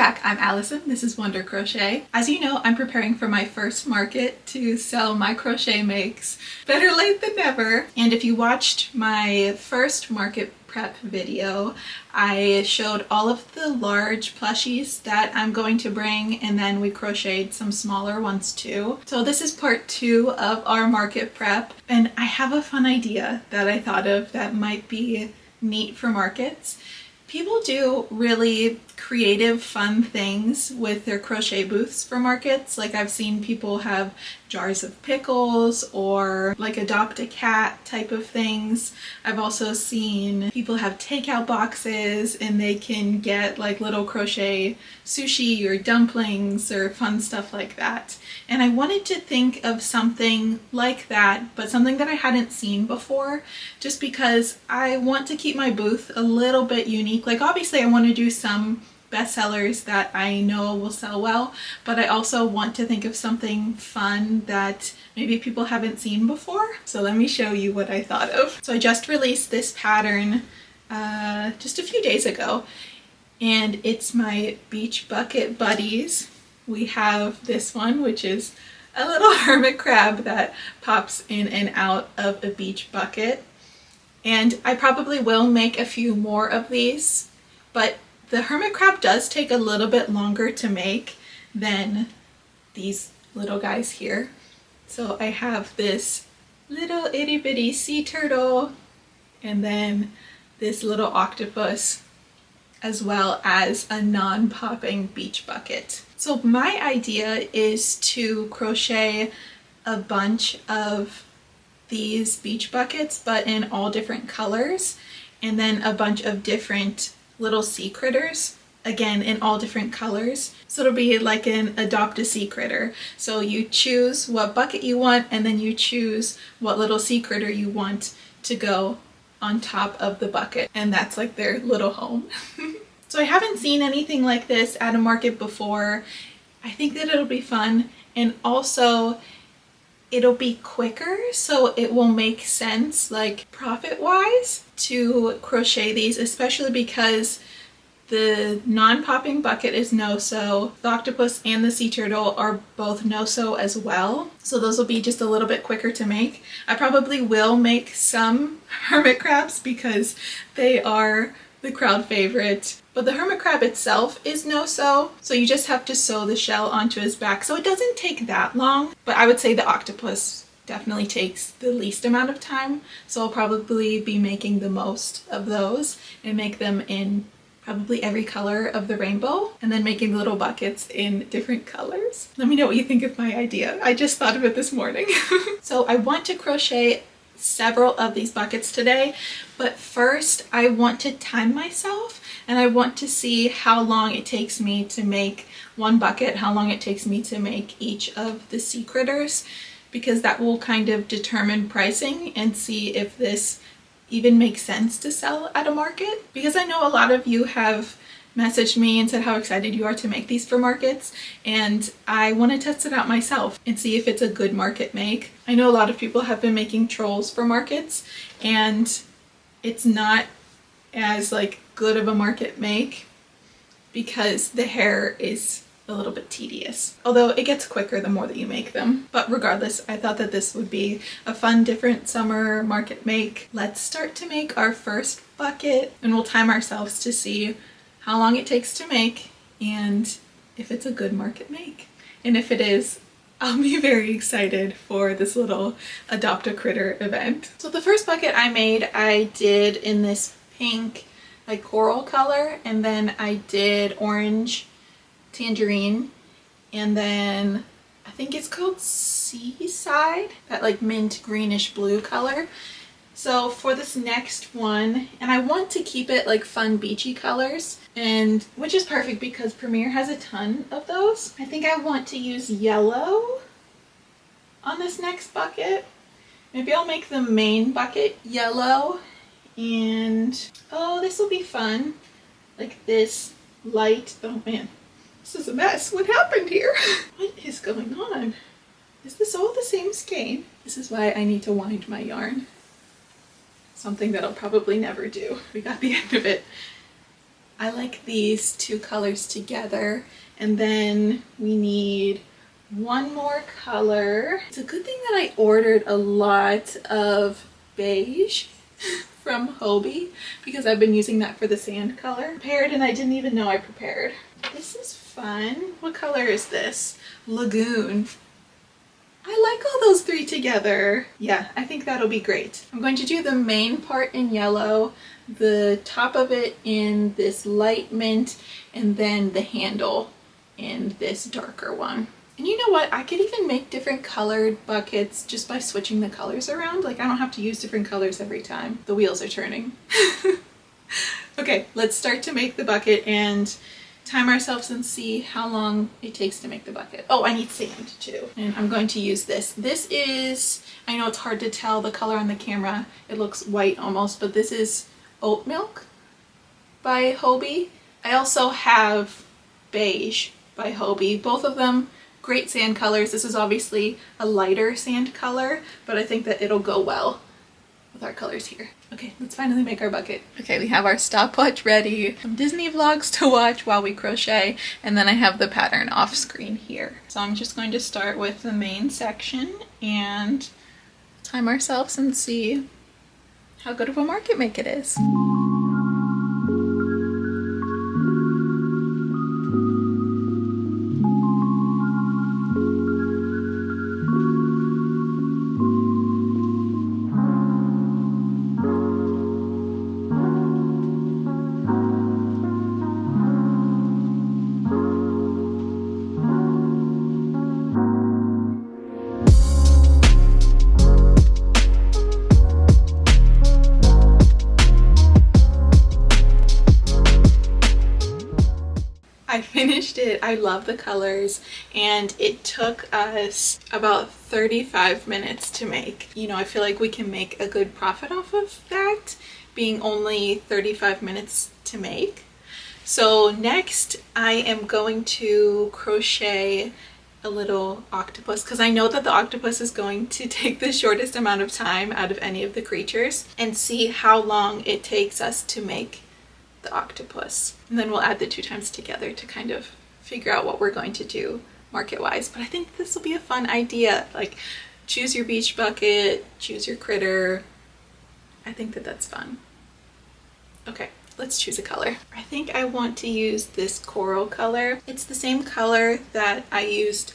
back, I'm Allison. This is Wonder Crochet. As you know, I'm preparing for my first market to sell my crochet makes. Better late than never. And if you watched my first market prep video, I showed all of the large plushies that I'm going to bring, and then we crocheted some smaller ones too. So this is part 2 of our market prep, and I have a fun idea that I thought of that might be neat for markets. People do really creative, fun things with their crochet booths for markets. Like I've seen people have jars of pickles or like adopt a cat type of things. I've also seen people have takeout boxes and they can get like little crochet sushi or dumplings or fun stuff like that. And I wanted to think of something like that, but something that I hadn't seen before, just because I want to keep my booth a little bit unique. Like obviously I want to do some bestsellers that I know will sell well, but I also want to think of something fun that maybe people haven't seen before. So let me show you what I thought of. So I just released this pattern just a few days ago, and it's my beach bucket buddies. We have this one, which is a little hermit crab that pops in and out of a beach bucket. And I probably will make a few more of these, but the hermit crab does take a little bit longer to make than these little guys here. So I have this little itty bitty sea turtle and then this little octopus, as well as a non-popping beach bucket. So my idea is to crochet a bunch of these beach buckets, but in all different colors, and then a bunch of different little sea critters, again in all different colors. So it'll be like an adopt a sea critter. So you choose what bucket you want, and then you choose what little sea critter you want to go on top of the bucket, and that's like their little home. So I haven't seen anything like this at a market before. I think that it'll be fun, and also it'll be quicker, so it will make sense like profit-wise to crochet these, especially because the non-popping bucket is no-sew. The octopus and the sea turtle are both no-sew as well, so those will be just a little bit quicker to make. I probably will make some hermit crabs because they are the crowd favorite, but the hermit crab itself is no-sew, so you just have to sew the shell onto his back, so it doesn't take that long. But I would say the octopus definitely takes the least amount of time, so I'll probably be making the most of those and make them in probably every color of the rainbow, and then making little buckets in different colors. Let me know what you think of my idea. I just thought of it this morning. So I want to crochet several of these buckets today, but first I want to time myself, and I want to see how long it takes me to make one bucket, how long it takes me to make each of the sea critters, because that will kind of determine pricing and see if this even makes sense to sell at a market. Because I know a lot of you have messaged me and said how excited you are to make these for markets, and I want to test it out myself and see if it's a good market make. I know a lot of people have been making trolls for markets, and it's not as like good of a market make because the hair is a little bit tedious, although it gets quicker the more that you make them. But regardless, I thought that this would be a fun, different summer market make. Let's start to make our first bucket, and we'll time ourselves to see how long it takes to make and if it's a good market make. And if it is, I'll be very excited for this little adopt a critter event. So the first bucket I made, I did in this pink like coral color, and then I did orange tangerine, and then I think it's called Seaside, that like mint greenish blue color. So for this next one, and I want to keep it like fun beachy colors, and which is perfect because Premier has a ton of those. I think I want to use yellow on this next bucket. Maybe I'll make the main bucket yellow, and oh, this will be fun. Like this light, oh man, this is a mess. What happened here? What is going on? Is this all the same skein? This is why I need to wind my yarn. Something that I'll probably never do. We got the end of it. I like these two colors together, and then we need one more color. It's a good thing that I ordered a lot of beige from Hobie because I've been using that for the sand color. Prepared, and I didn't even know I prepared. This is fun. What color is this? Lagoon. I like all those three together. Yeah, I think that'll be great. I'm going to do the main part in yellow, the top of it in this light mint, and then the handle in this darker one. And you know what? I could even make different colored buckets just by switching the colors around. Like, I don't have to use different colors every time the wheels are turning. Okay, let's start to make the bucket and time ourselves and see how long it takes to make the bucket. Oh, I need sand too. And I'm going to use this. This is, I know it's hard to tell the color on the camera. It looks white almost, but this is Oat Milk by Hobie. I also have Beige by Hobie. Both of them great sand colors. This is obviously a lighter sand color, but I think that it'll go well with our colors here. Okay, let's finally make our bucket. Okay, we have our stopwatch ready, some Disney vlogs to watch while we crochet, and then I have the pattern off screen here. So I'm just going to start with the main section and time ourselves and see how good of a market make it is. I finished it. I love the colors, and it took us about 35 minutes to make. You know, I feel like we can make a good profit off of that, being only 35 minutes to make. So next I am going to crochet a little octopus, because I know that the octopus is going to take the shortest amount of time out of any of the creatures, and see how long it takes us to make the octopus. And then we'll add the two times together to kind of figure out what we're going to do market wise. But I think this will be a fun idea. Like, choose your beach bucket, choose your critter. I think that that's fun. Okay, let's choose a color. I think I want to use this coral color. It's the same color that I used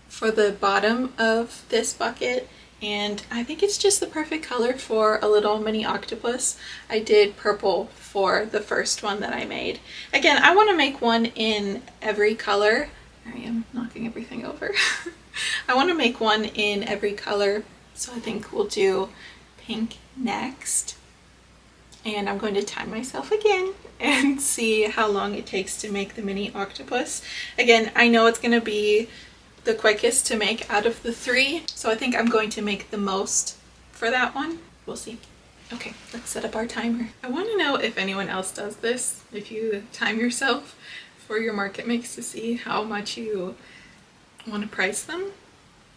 for the bottom of this bucket, and I think it's just the perfect color for a little mini octopus. I did purple for the first one that I made. Again, I want to make one in every color. I am knocking everything over. I want to make one in every color, so I think we'll do pink next. And I'm going to time myself again and see how long it takes to make the mini octopus. Again, I know it's going to be the quickest to make out of the three, so I think I'm going to make the most for that one. We'll see. Okay, let's set up our timer. I want to know if anyone else does this, if you time yourself for your market makes to see how much you want to price them.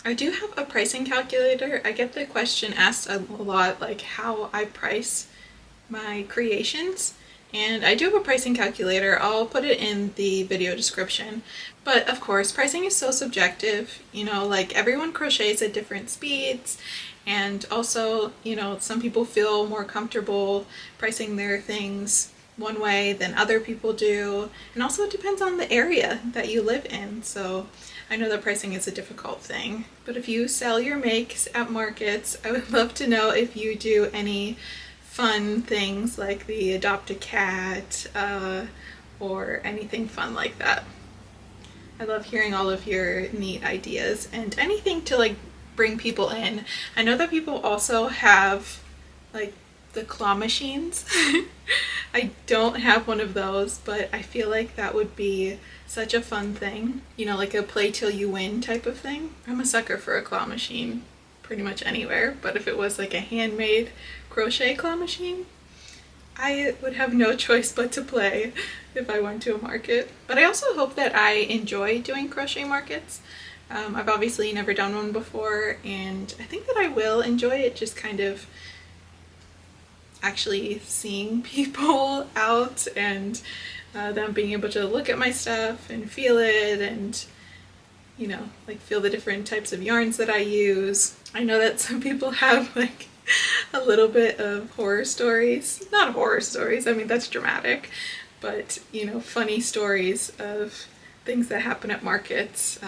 I do have a pricing calculator. I get the question asked a lot, like how I price my creations, and I do have a pricing calculator. I'll put it in the video description. But of course, pricing is so subjective, you know, like everyone crochets at different speeds, and also, you know, some people feel more comfortable pricing their things one way than other people do, and also it depends on the area that you live in. So I know that pricing is a difficult thing, but if you sell your makes at markets, I would love to know if you do any fun things like the adopt a cat or anything fun like that. I love hearing all of your neat ideas and anything to like bring people in. I know that people also have like the claw machines. I don't have one of those, but I feel like that would be such a fun thing. You know, like a play till you win type of thing. I'm a sucker for a claw machine pretty much anywhere, but if it was like a handmade crochet claw machine, I would have no choice but to play if I went to a market. But I also hope that I enjoy doing crochet markets. I've obviously never done one before, and I think that I will enjoy it. Just kind of, actually seeing people out and them being able to look at my stuff and feel it, and you know, like feel the different types of yarns that I use. I know that some people have like a little bit of horror stories. Not horror stories, I mean that's dramatic, but you know, funny stories of things that happen at markets.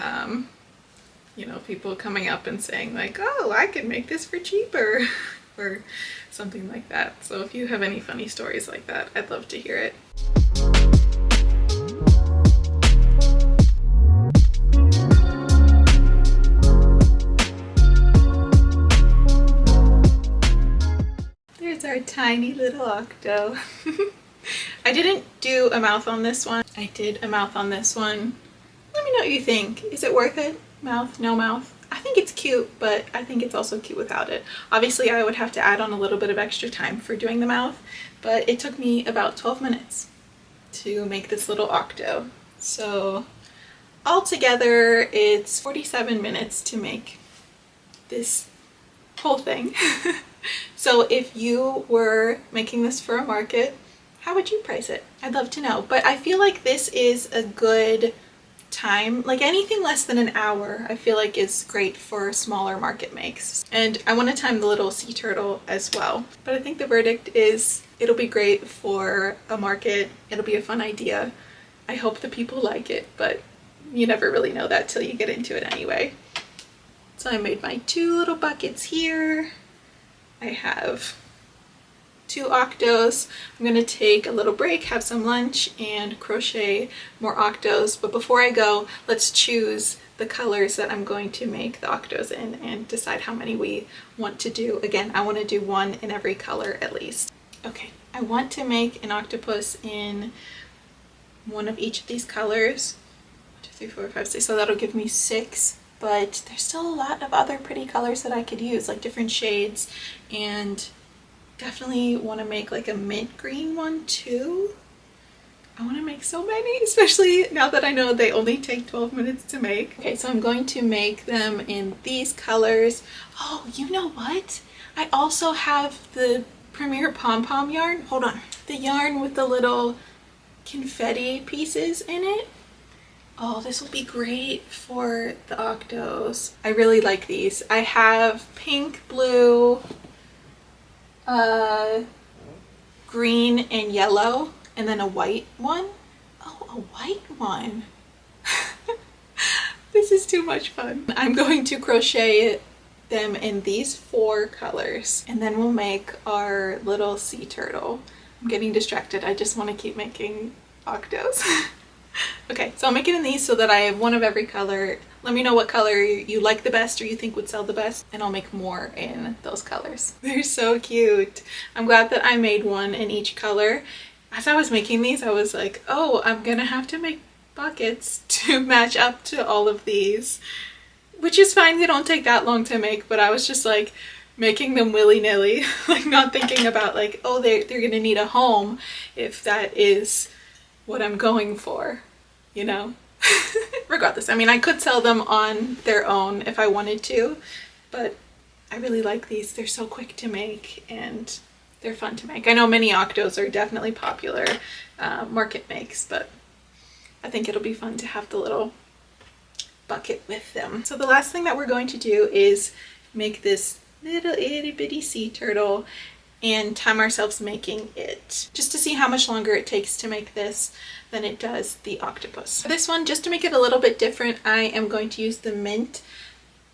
You know, people coming up and saying like, oh, I could make this for cheaper or something like that. So if you have any funny stories like that, I'd love to hear it. There's our tiny little octo. I didn't do a mouth on this one. I did a mouth on this one. Let me know what you think. Is it worth it? Mouth, no mouth? I think it's cute, but I think it's also cute without it. Obviously, I would have to add on a little bit of extra time for doing the mouth, but it took me about 12 minutes to make this little octo. So altogether, it's 47 minutes to make this whole thing. So if you were making this for a market, how would you price it? I'd love to know. But I feel like this is a good time, like anything less than an hour I feel like is great for smaller market makes. And I want to time the little sea turtle as well. But I think the verdict is it'll be great for a market. It'll be a fun idea. I hope the people like it, but you never really know that till you get into it anyway. So I made my 2 little buckets here. I have 2 octos. I'm going to take a little break, have some lunch, and crochet more octos. But before I go, let's choose the colors that I'm going to make the octos in and decide how many we want to do. Again, I want to do 1 in every color at least. Okay, I want to make an octopus in 1 of each of these colors. 1, 2, 3, 4, 5, 6. So that'll give me 6. But there's still a lot of other pretty colors that I could use, like different shades, and definitely want to make like a mint green one too. I want to make so many, especially now that I know they only take 12 minutes to make. Okay, so I'm going to make them in these colors. Oh, you know what? I also have the Premier Pom Pom yarn. Hold on. The yarn with the little confetti pieces in it. Oh, this will be great for the octos. I really like these. I have pink, blue, green, and yellow, and then a white one. Oh, a white one. This is too much fun. I'm going to crochet them in these 4 colors, and then we'll make our little sea turtle. I'm getting distracted. I just want to keep making octos. Okay, so I'll make it in these so that I have 1 of every color. Let me know what color you like the best or you think would sell the best, and I'll make more in those colors. They're so cute. I'm glad that I made 1 in each color. As I was making these, I was like, oh, I'm gonna have to make buckets to match up to all of these, which is fine. They don't take that long to make, but I was just like making them willy-nilly, like not thinking about like, oh, they're gonna need a home if that is what I'm going for, you know. Regardless, I mean, I could sell them on their own if I wanted to, but I really like these. They're so quick to make and they're fun to make. I know many octos are definitely popular market makes, but I think it'll be fun to have the little bucket with them. So the last thing that we're going to do is make this little itty bitty sea turtle and time ourselves making it, just to see how much longer it takes to make this than it does the octopus. For this one, just to make it a little bit different, I am going to use the mint.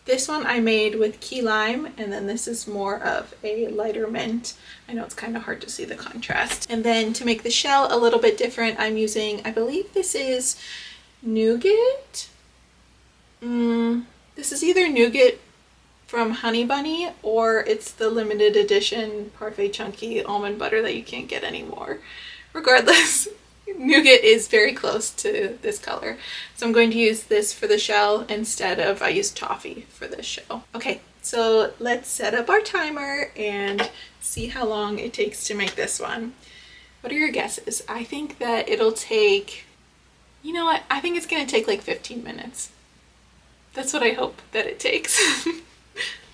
This one I made with key lime, and then this is more of a lighter mint. I know it's kind of hard to see the contrast. And then to make the shell a little bit different, I'm using, I believe this is nougat. This is either nougat from Honey Bunny, or it's the limited edition Parfait Chunky almond butter that you can't get anymore. Regardless, nougat is very close to this color. So I'm going to use this for the shell instead of, I used toffee for this shell. Okay, so let's set up our timer and see how long it takes to make this one. What are your guesses? I think that it'll take, you know what? I think it's gonna take like 15 minutes. That's what I hope that it takes.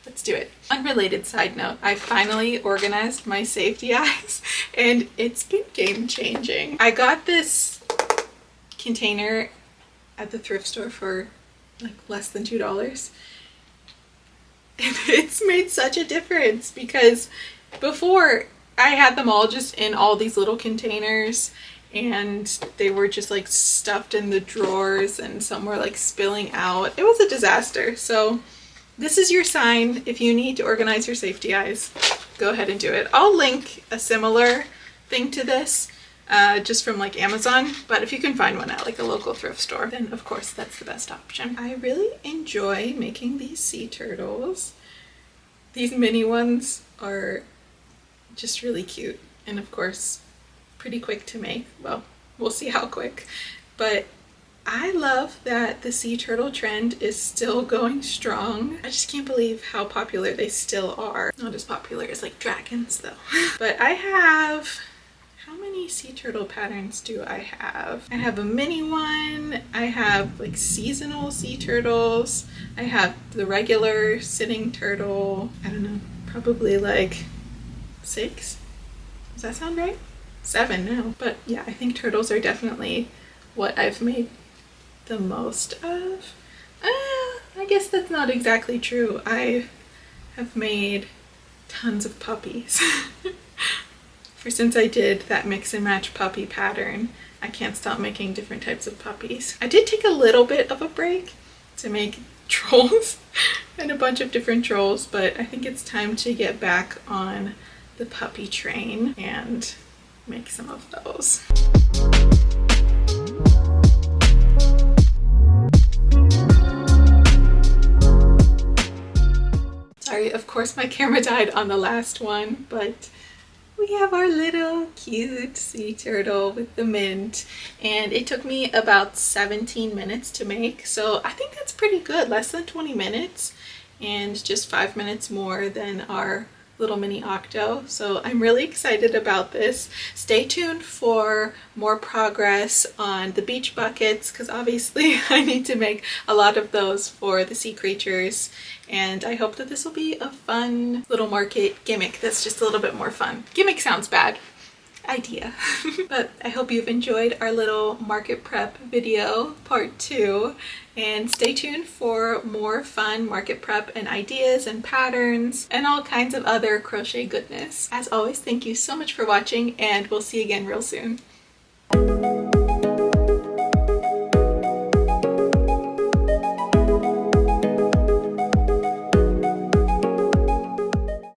let's do it. Unrelated side note, I finally organized my safety eyes and it's been game changing. I got this container at the thrift store for like less than $2. And it's made such a difference because before I had them all just in all these little containers and they were just like stuffed in the drawers and some were like spilling out. It was a disaster. So this is your sign. If you need to organize your safety eyes, go ahead and do it. I'll link a similar thing to this just from like Amazon, but if you can find one at like a local thrift store, then of course that's the best option. I really enjoy making these sea turtles. These mini ones are just really cute and of course pretty quick to make. Well, we'll see how quick, but I love that the sea turtle trend is still going strong. I just can't believe how popular they still are. Not as popular as like dragons though. But I have, how many sea turtle patterns do I have? I have a mini one. I have like seasonal sea turtles. I have the regular sitting turtle. I don't know, probably like 6. Does that sound right? 7 now. But yeah, I think turtles are definitely what I've made the most of. I guess that's not exactly true. I have made tons of puppies. Since I did that mix and match puppy pattern, I can't stop making different types of puppies. I did take a little bit of a break to make trolls and a bunch of different trolls, but I think it's time to get back on the puppy train and make some of those. Sorry, of course my camera died on the last one, but we have our little cute sea turtle with the mint, and it took me about 17 minutes to make, so I think that's pretty good. Less than 20 minutes and just 5 minutes more than our little mini octo. So I'm really excited about this. Stay tuned for more progress on the beach buckets because obviously I need to make a lot of those for the sea creatures, and I hope that this will be a fun little market gimmick that's just a little bit more fun. Gimmick sounds bad. Idea. But I hope you've enjoyed our little market prep video part 2, and stay tuned for more fun market prep and ideas and patterns and all kinds of other crochet goodness. As always, thank you so much for watching, and we'll see you again real soon.